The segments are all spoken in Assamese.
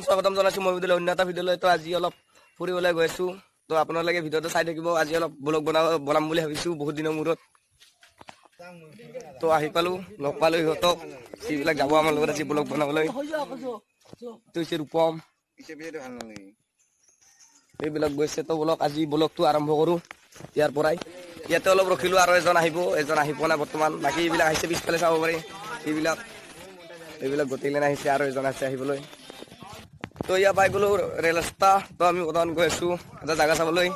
স্বাগতম জনাইছোঁ মই ভিডিঅ'লৈ অন্য এটা ভিডিঅ'লৈ। তো আজি অলপ ফুৰিবলৈ গৈ আছোঁ। তো আপোনালোকে ভিডিঅ'টো চাই থাকিব। আজি অলপ ব্লগ বনাম বুলি ভাবিছোঁ বহুত দিনৰ মূৰত। তো আহি পালোঁ, লগ পালোঁ ইহঁতক। যিবিলাক যাব আমাৰ লগত আজি ব্লগ বনাবলৈ। তো হৈছে ৰূপম, এইবিলাক গৈছে। তো ব্লগ আজি ব্লগটো আৰম্ভ কৰোঁ ইয়াৰ পৰাই। ইয়াতে অলপ ৰখিলোঁ আৰু এজন আহিব, এজন আহি পোৱা নাই বৰ্তমান। বাকী এইবিলাক আহিছে পিছফালে চাব পাৰি। এইবিলাক গোটেইকেইজন আহিছে আৰু এজন আছে আহিবলৈ। তো ইয়াৰ পাই গ'লো ৰেল ৰাস্তা। তো আমি বৰ্তমান গৈ আছোঁ এটা জাগা চাবলৈ।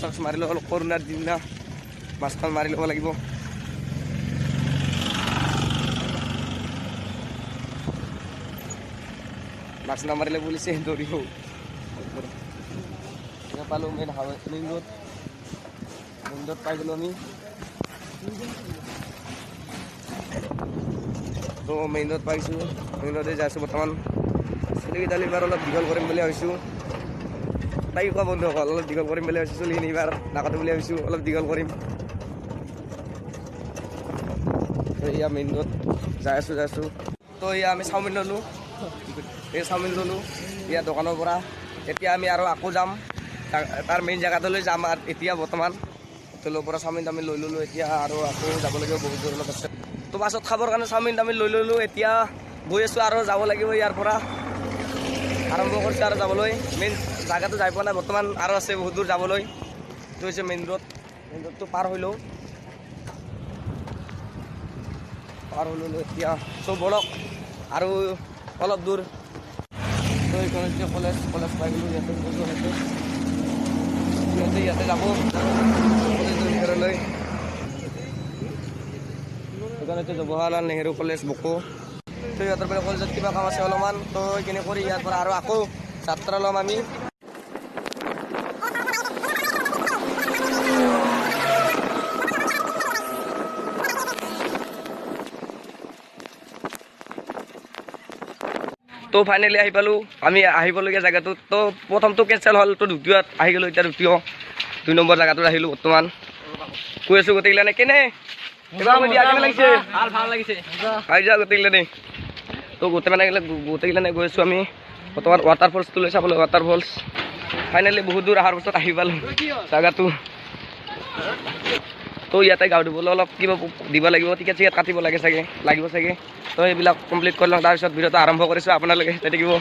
মাছ মাৰি ল'ব অলপ কৰোণাৰ দিন না, মাছখন মাৰি ল'ব লাগিব। মাছ নামাৰিলে পুলিচে ধৰিব। পালোঁ মেইন ৰোড পাই গ'লোঁ আমি। তো মেইন ৰোড পাইছোঁ, মেইন ৰোডে যাই আছোঁ বৰ্তমান। চুলিকেইডাল এইবাৰ অলপ দীঘল কৰিম বুলি ভাবিছোঁ। তাই কোৱা বন্ধুসকল অলপ দীঘল কৰিম বুলি ভাবিছোঁ। চুলিখিনি এইবাৰ নাকাটো বুলি ভাবিছোঁ, অলপ দীঘল কৰিম। তো এয়া মেইন ৰোড যাই আছোঁ। তো এয়া আমি চাওমিন ল'লোঁ, ইয়াৰ দোকানৰ পৰা। এতিয়া আমি আৰু আকৌ যাম তাৰ মেইন জেগাটোলৈ যাম আৰু এতিয়া বৰ্তমান হোটেলৰ পৰা চাওমিন তামিন লৈ ল'লোঁ। এতিয়া আৰু আকৌ যাব লাগিব বহুত দূৰ অলপ আছে। তো পাছত খাবৰ কাৰণে চাওমিন তামিন লৈ ল'লোঁ। এতিয়া গৈ আছোঁ আৰু যাব লাগিব ইয়াৰ পৰা। আৰম্ভ কৰিছোঁ আৰু যাবলৈ। মেইন জাগাটো যাই পোৱা নাই বৰ্তমান, আৰু আছে বহুত দূৰ যাবলৈ। এইটো হৈছে মেইন ৰোডটো পাৰ হৈ লওঁ এতিয়া। চব বলক আৰু অলপ দূৰ। তো এইখন হৈছে কলেজ পাই গ'লোঁ। ইয়াতে যাব কলেজৰ ভিতৰলৈ। এইখন হৈছে জৱাহৰলাল নেহেৰু কলেজ বকো। তো ইহঁতৰ পৰা কলেজত কিবা কাম আছে অলপমান। তো এইখিনি কৰি ইয়াৰ পৰা আৰু আকৌ যাত্ৰা ল'ম আমি। তো ফাইনেলি আহি পালোঁ আমি আহিবলগীয়া জেগাটোত। তো প্ৰথমটো কেঞ্চেল হ'ল, তো দ্বিতীয়ত আহি গ'লোঁ। এতিয়া দ্বিতীয় 2 নম্বৰ জেগাটোত আহিলোঁ বৰ্তমান। কৈ আছোঁ গোটেইগিলানে কেনে লাগিছে? ভাল লাগিছে আহি যোৱা গোটেইগিলানে। তো গোটেইগিলানে গৈ আছোঁ আমি বৰ্তমান ৱাটাৰফলছটোলৈ চাবলৈ। ৱাটাৰফলছ ফাইনেলি বহুত দূৰ অহাৰ পাছত আহি পালোঁ জেগাটো। তো ইয়াতে গাঁও ধুবলৈ অলপ কিবা দিব লাগিব, টিকেট চিকেট কাটিব লাগিব চাগে। তো এইবিলাক কমপ্লিট কৰি লওঁ, তাৰপিছত ভিডিঅ'টো আৰম্ভ কৰিছোঁ। আপোনালোকে চাই থাকিব।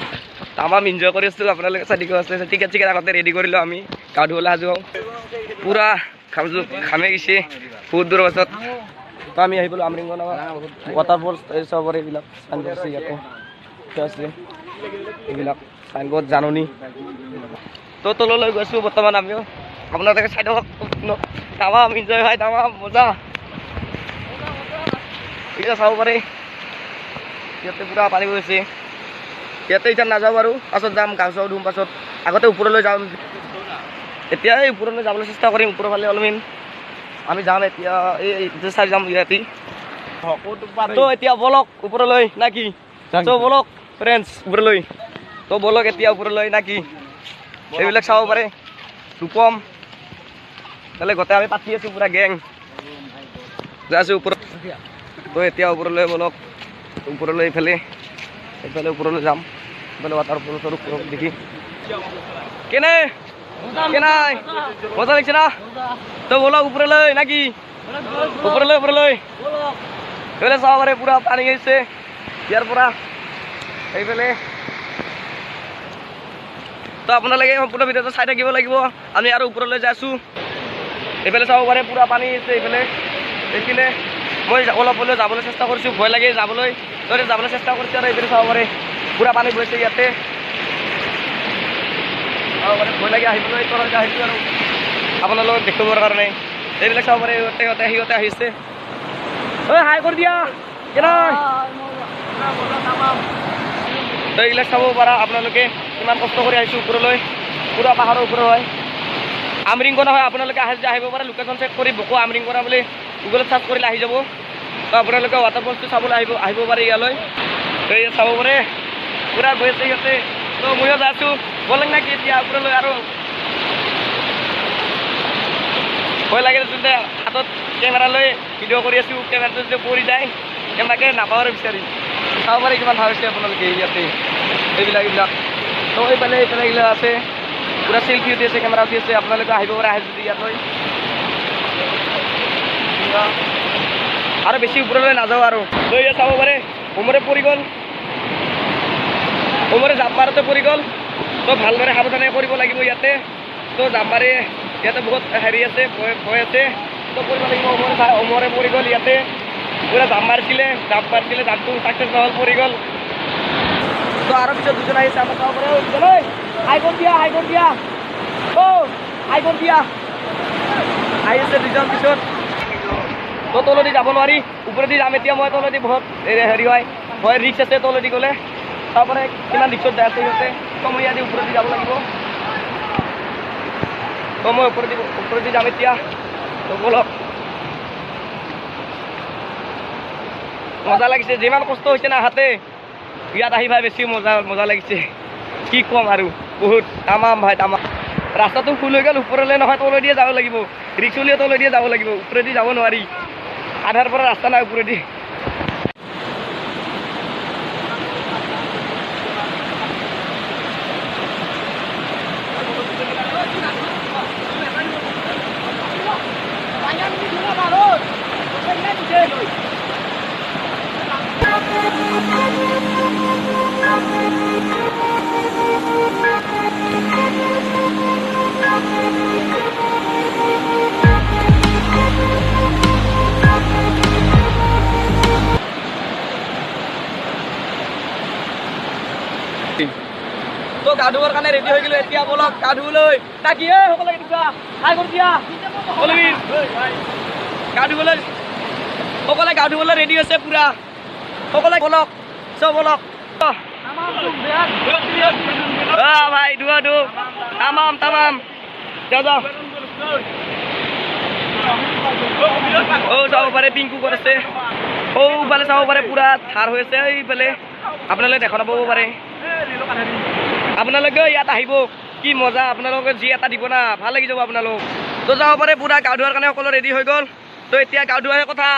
তামাম এনজয় কৰি আছোঁ, আপোনালোকে চাই থাকিব। টিকেট চিকেট আগতে ৰেডি কৰিলোঁ আমি গাঁও ধুবলৈ সাজু হওঁ। পূৰা ঘামে গৈছে বহুত দূৰৰ পাছত। তো আমি আহি পালোঁ আমৰিংগ নামৰ ৱাটাৰফলছ। চাব পাৰে এইবিলাক চাইনবোৰ্ড আছে ইয়াতে আছে, এইবিলাক চাইনবোৰ্ড জাননী। তো তললৈ গৈছোঁ বৰ্তমান আমিও। আপোনালোকে চাই থাকক। তামাম এনজয় হয়, তামাম মজা এতিয়া চাব পাৰে। ইয়াতে পূৰা পানী গৈছে। ইয়াতে এতিয়া নাযাওঁ আৰু পাছত যাম, গাঁও চাও ধুম পাছত। আগতে ওপৰলৈ যাম, এতিয়া এই ওপৰলৈ যাবলৈ চেষ্টা কৰিম। ওপৰৰ ফালে অলপমান আমি যাম এতিয়া, এই চাই যাম ইয়াতে। তো এতিয়া বলক ওপৰলৈ না কি? তো বলক ফ্ৰেণ্ডছ ওপৰলৈ। তো বলক এতিয়া ওপৰলৈ না কি? এইবিলাক চাব পাৰে। ৰূপম তাহলে গোটেই আমি পাতি আছোঁ পূৰা গেং যাই আছোঁ ওপৰত। তো এতিয়া ওপৰলৈ বলক, ওপৰলৈ এইফালে ওপৰলৈ যাম। এইফালে ৱাটাৰফলছৰ ওপৰত দেখি কেনে মজা লাগিছে না? তো বলক ওপৰলৈ না কি? ওপৰলৈ এইফালে চাব পাৰে পূৰা পানী আহিছে ইয়াৰ পৰা এইফালে। তো আপোনালোকে সম্পূৰ্ণ ভিডিঅ'টো চাই থাকিব লাগিব। আমি আৰু ওপৰলৈ যাই আছোঁ। এইফালে চাব পাৰে পূৰা পানী আহিছে এইফালে মই অলপ হ'লেও যাবলৈ চেষ্টা কৰিছোঁ, ভয় লাগে যাবলৈ। যাবলৈ চেষ্টা কৰিছোঁ আৰু এইফালে চাব পাৰে পূৰা পানী বৈছে ইয়াতে। ভয় লাগে আহিবলৈ, তললৈ আহিছোঁ আৰু আপোনালোকক দেখিবৰ কাৰণে এইবিলাক চাব পাৰে সিহঁতে আহিছে ঐ হাই কৰি দিয়া এইবিলাক চাব পাৰা আপোনালোকে কিমান কষ্ট কৰি আহিছোঁ ওপৰলৈ পুৰা পাহাৰৰ ওপৰত হয় আমৰিংকনা হয় আপোনালোকে আহিব পাৰে লোকেশ্যন চেক কৰি বকো আমৰিংকনা বুলি গুগলত চাৰ্চ কৰিলে আহি যাব তো আপোনালোকে ৱাটাৰফলটো চাবলৈ আহিব পাৰে ইয়ালৈ তো ইয়াত চাব পাৰে পুৰা গৈ আছে সিহঁতে তো ময়ো যাই আছোঁ বলেং না কি এতিয়া ওপৰলৈ আৰু ভয় লাগে যদি হাতত কেমেৰা লৈ ভিডিঅ' কৰি আছোঁ কেমেৰাটো যদি পৰি যায় কেনেবাকৈ নাপাওঁ আৰু বিচাৰি চাব পাৰে কিমান ভাল হৈছে আপোনালোকে ইয়াতে এইবিলাক তো এইফালে এইবিলাক আছে পুৰা চেল্ফি উঠি আছে কেমেৰা উঠি আছে আপোনালোকে আহিব পাৰে আহে যদি ইয়ালৈ আৰু বেছি ওপৰলৈ নাযাওঁ আৰু তো ইয়াত চাব পাৰে হোমৰে পৰি গ'ল হোমৰে জাপ মাৰোঁতে পৰি গ'ল তো ভালদৰে সাৱধানে কৰিব লাগিব ইয়াতে তো জাপ মাৰি ইয়াতে বহুত হেৰি আছে ভয় আছে তো কৰিব লাগিব হোমৰে পৰি গ'ল ইয়াতে পুৰা জাপ মাৰিছিলে জাপটো ছাকচেছ নহ'ল পৰি গ'ল তো আৰু পিছত দুজন আহিছে আমাৰ চাব পাৰে হাই কৰি দিয়া আহি আছে দুজন পিছত তো তলেদি যাব নোৱাৰি ওপৰেদি যাম এতিয়া মই তলেদি বহুত হেৰি হয় ভয় ৰিক্স আছে তলেদি গ'লে তাৰপৰা কিমান ৰিক্সত যাই আছে সিহঁতে তো মই ইয়াদি ওপৰেদি যাব লাগিব তো মই ওপৰেদি যাম এতিয়া তো বলক মজা লাগিছে যিমান কষ্ট হৈছে না হাতে ইয়াত আহি ভাই বেছি মজা লাগিছে কি ক'ম আৰু বহুত তামাম ভাই তামাম ৰাস্তাটো ফুল হৈ গ'ল ওপৰলৈ নহয় তলেদিয়ে যাব লাগিব ৰিক্স হ'লেও তলেদিয়ে যাব লাগিব ওপৰেদি যাব নোৱাৰি আধাৰ পৰা ৰাস্তা নাই ওপৰেদি তো গা ধুবৰ কাৰণে ৰেডি হৈ গ'লো এতিয়া বলক গা ধুবলৈ তাকি সকলোকে দিবা হাই কৰি দিয়া গা ধুবলৈ সকলোৱে গা ধুবলৈ ৰেডি হৈছে পুৰা সকলোৱে বলক চব বলক ভাই ধুৱা তামাম যাওঁ চাব পাৰে পিংকু কৰিছে ফালে চাব পাৰে পুৰা ধাৰ হৈ আছে এইফালে আপোনালোকে দেখা নাপাব পাৰে আপোনালোকে ইয়াত আহিব কি মজা আপোনালোকে যি এটা দিব না ভাল লাগি যাব আপোনালোক তো যাব পাৰে পুৰা গা ধোৱাৰ কাৰণে সকলো ৰেডি হৈ গ'ল তো এতিয়া গা ধোৱাৰ কথা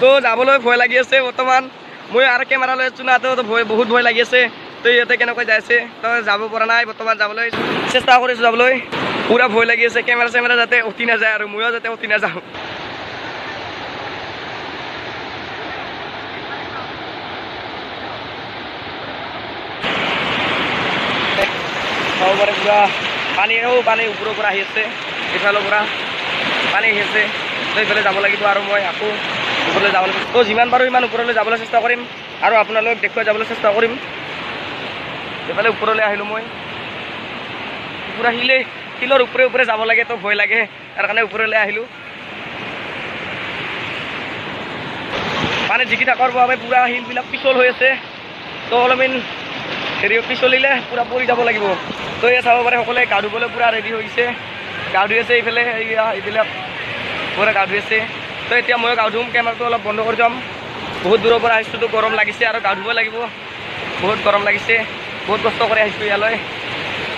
তো যাবলৈ ভয় লাগি আছে বৰ্তমান মই আৰু কেমেৰা লৈ আছোঁ না তো বহুত ভয় লাগি আছে তো ইহঁতে কেনেকৈ যাই আছে তো যাব পৰা নাই বৰ্তমান যাবলৈ চেষ্টা কৰিছোঁ যাবলৈ পুৰা ভয় লাগি আছে কেমেৰা যাতে উঠি নাযায় আৰু ময়ো যাতে উঠি নাযাওঁ চাব পাৰে পুৰা পানী ওপৰৰ পৰা আহি আছে ইফালৰ পৰা পানী আহি আছে তো এইফালে যাব লাগিব আৰু মই আকৌ ওপৰলৈ যাব লাগিব তো যিমান পাৰোঁ সিমান ওপৰলৈ যাবলৈ চেষ্টা কৰিম আৰু আপোনালোকক দেখুৱাই যাবলৈ চেষ্টা কৰিম এইফালে ওপৰলৈ আহিলোঁ মই পুৰা শিলৰ ওপৰে যাব লাগে তো ভয় লাগে তাৰ কাৰণে ওপৰলৈ আহিলোঁ পানী জিকি থকাৰ বাবে পুৰা শিলবিলাক পিছল হৈ আছে তো অলপমান হেৰি পিছলিলে পুৰা পৰি যাব লাগিব তো এয়া চাব পাৰে সকলোৱে গা ধুবলৈ পুৰা ৰেডি হৈছে গা ধুই আছে এইফালে এইবিলাক পুৰা গা ধুই আছে তো এতিয়া মই গা ধুম কেমেৰাটো অলপ বন্ধ কৰি যাম বহুত দূৰৰ পৰা আহিছোঁ তো গৰম লাগিছে আৰু গা ধুব লাগিব বহুত গৰম লাগিছে বহুত কষ্ট কৰি আহিছোঁ ইয়ালৈ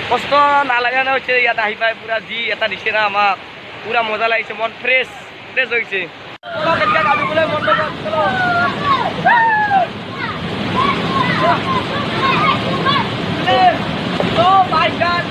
কষ্ট নালাগে না হৈছে ইয়াত আহি পাই পুৰা যি এটা দিছে না আমাক পুৰা মজা লাগিছে মন ফ্ৰেছ হৈছে এতিয়া গা ধুবলৈ বন্ধ Oh my God!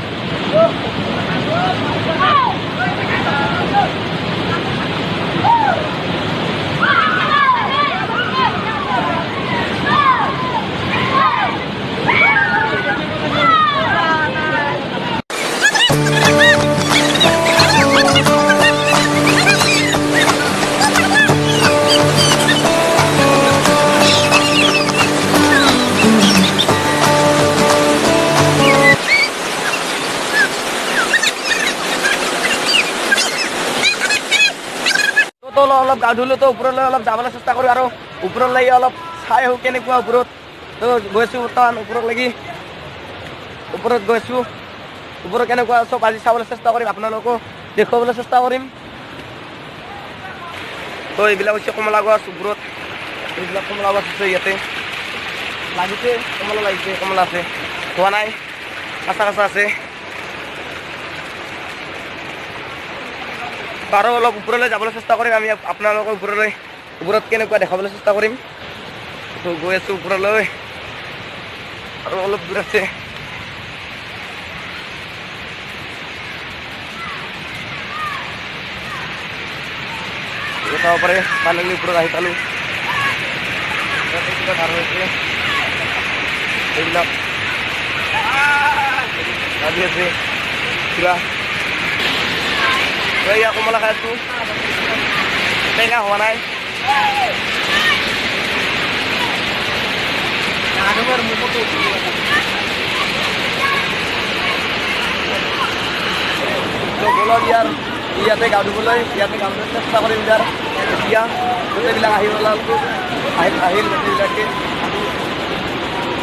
অলপ গা ধুলোঁ তো ওপৰলৈ অলপ যাবলৈ চেষ্টা কৰোঁ আৰু ওপৰলৈ অলপ চাই আহোঁ কেনেকুৱা ওপৰত তো গৈছোঁ বৰ্তমান ওপৰত লাগি ওপৰত গৈছোঁ ওপৰত কেনেকুৱা চব আজি চাবলৈ চেষ্টা কৰিম আপোনালোকো দেখুৱাবলৈ চেষ্টা কৰিম তো এইবিলাক হৈছে কমলা গছ ওপৰত এইবিলাক কমলা গছ আছে ইয়াতে লাগিছে কমলা লাগিছে কমলা আছে হোৱা নাই কাঁচা কাঁচা আছে আৰু অলপ ওপৰলৈ যাবলৈ চেষ্টা কৰিম আমি আপোনালোকৰ ওপৰত কেনেকুৱা দেখাবলৈ চেষ্টা কৰিম তো গৈ আছোঁ ওপৰলৈ আৰু অলপ দূৰ আছে চাব পাৰে পানী ওপৰত আহি পালোঁ ধাৰ হৈছে এইবিলাক লাগি আছে কিবা এয়া কমলা খাই আছোঁ টেঙা হোৱা নাই বলক ইয়াতে গা ধুবলৈ চেষ্টা কৰিম ইয়াৰ এতিয়া গোটেইবিলাক আহি ওলাল আহিল গোটেইবিলাকে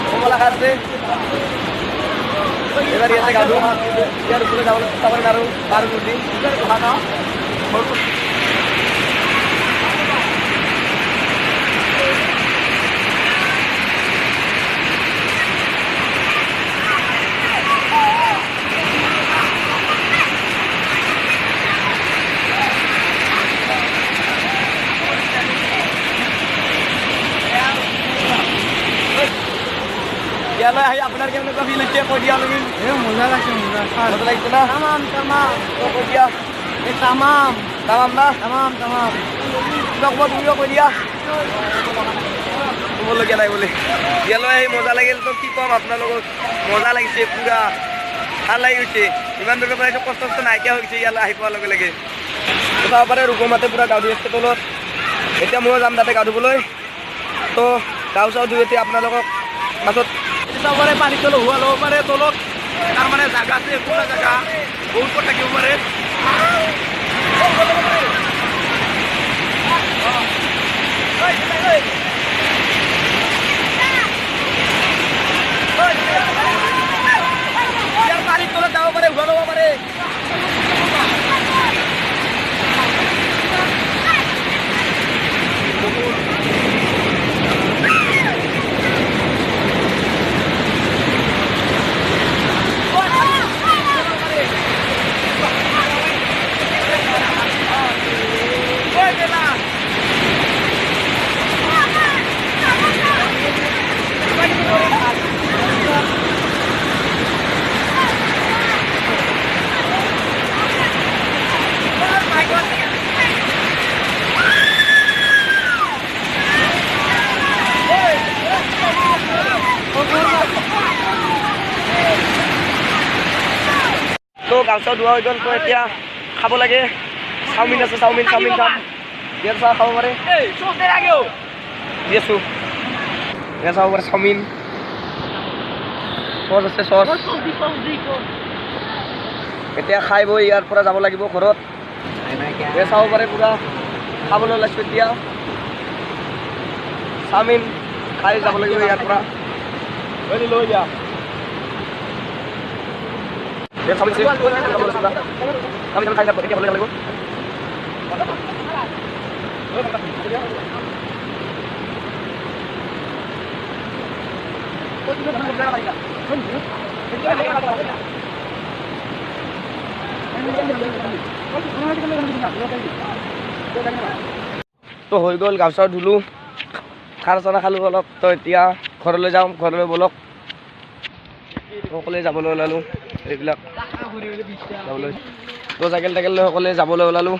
কমলা খাই আছে এবাৰ ইয়াতে গা ধুম ইয়াৰ ওপৰলৈ যাবলৈ চেষ্টা কৰিম আৰু পাৰ কৰি ইয়ালৈ আহি আপোনাৰ কেনেকুৱা ফিল হৈছে কৈ দিয়া তুমি মজা লাগছে মজা লাগিছে না তামাম তামাম কৈ দিয়া তামাম তামাম না তামাম তামাম কিবা তুমিও কৈ দিয়া ক'বলগীয়া নাই বোলে ইয়ালৈ আহি মজা লাগিল তো কি ক'ম আপোনালোকক মজা লাগিছে পুৰা ভাল লাগি গৈছে ইমান দূৰৰ পৰা কষ্ট নাইকিয়া হৈ গৈছে ইয়ালৈ আহি পোৱাৰ লগে লগে চাব পাৰে ৰুকমাতে পুৰা গা ধুই আছে তলত এতিয়া ময়ো যাম তাতে গা ধুবলৈ তো গাঁও চাও ধুই এতিয়া আপোনালোকক পাছত চাব পাৰে পানী তলত হোৱা ল'ব পাৰে তলত তাৰমানে জাগা আছে পুৰা জাগা বহুত ক'ত থাকিব পাৰে ইয়াৰ পানীৰ তলত যাব পাৰে হোৱা ল'ব পাৰে তো গাঁও চাও ধোৱা হৈ গ'ল তো এতিয়া খাব লাগে চাওমিন আছে চাওমিন খাম ইয়াত চাহ খাব পাৰে দি আছোঁ ইয়াত চাব পাৰে চাওমিন চচ আছে চচ এতিয়া খাই বৈ ইয়াৰ পৰা যাব লাগিব ঘৰত ইয়াত চাব পাৰে পুৰা খাবলৈ ওলাইছোঁ এতিয়া চাওমিন খাই যাব লাগিব ইয়াৰ পৰা লৈ যা চাওমিন খাই যাব এতিয়া ভাল লাগিব তো হৈ গ'ল গাঁও চাও ধুলোঁ খানা চানা খালোঁ অলপ তো এতিয়া ঘৰলৈ যাওঁ ঘৰলৈ ব'লক সকলোৱে যাবলৈ ওলালোঁ এইবিলাক যাবলৈ তো চাইকেল টাইকেল লৈ সকলোৱে যাবলৈ ওলালোঁ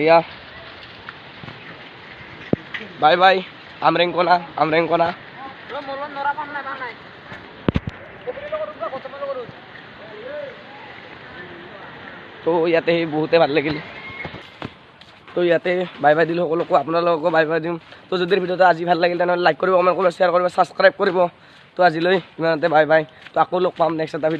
এয়া বাই বাই আমৰেংকনা তো ইয়াতে বহুতে ভাল লাগিল তো ইয়াতে বাই বাই দিলোঁ সকলোকো আপোনালোককো বাই বাই দিম তো যদি ভিডিঅ'টো আজি ভাল লাগিল তেনেহ'লে লাইক কৰিব কমেণ্ট কৰিব শ্বেয়াৰ কৰিব ছাবস্ক্ৰাইব কৰিব তো আজিলৈ ইমানতে বাই বাই তো আকৌ লগ পাম নেক্সট এটা ভিডিঅ'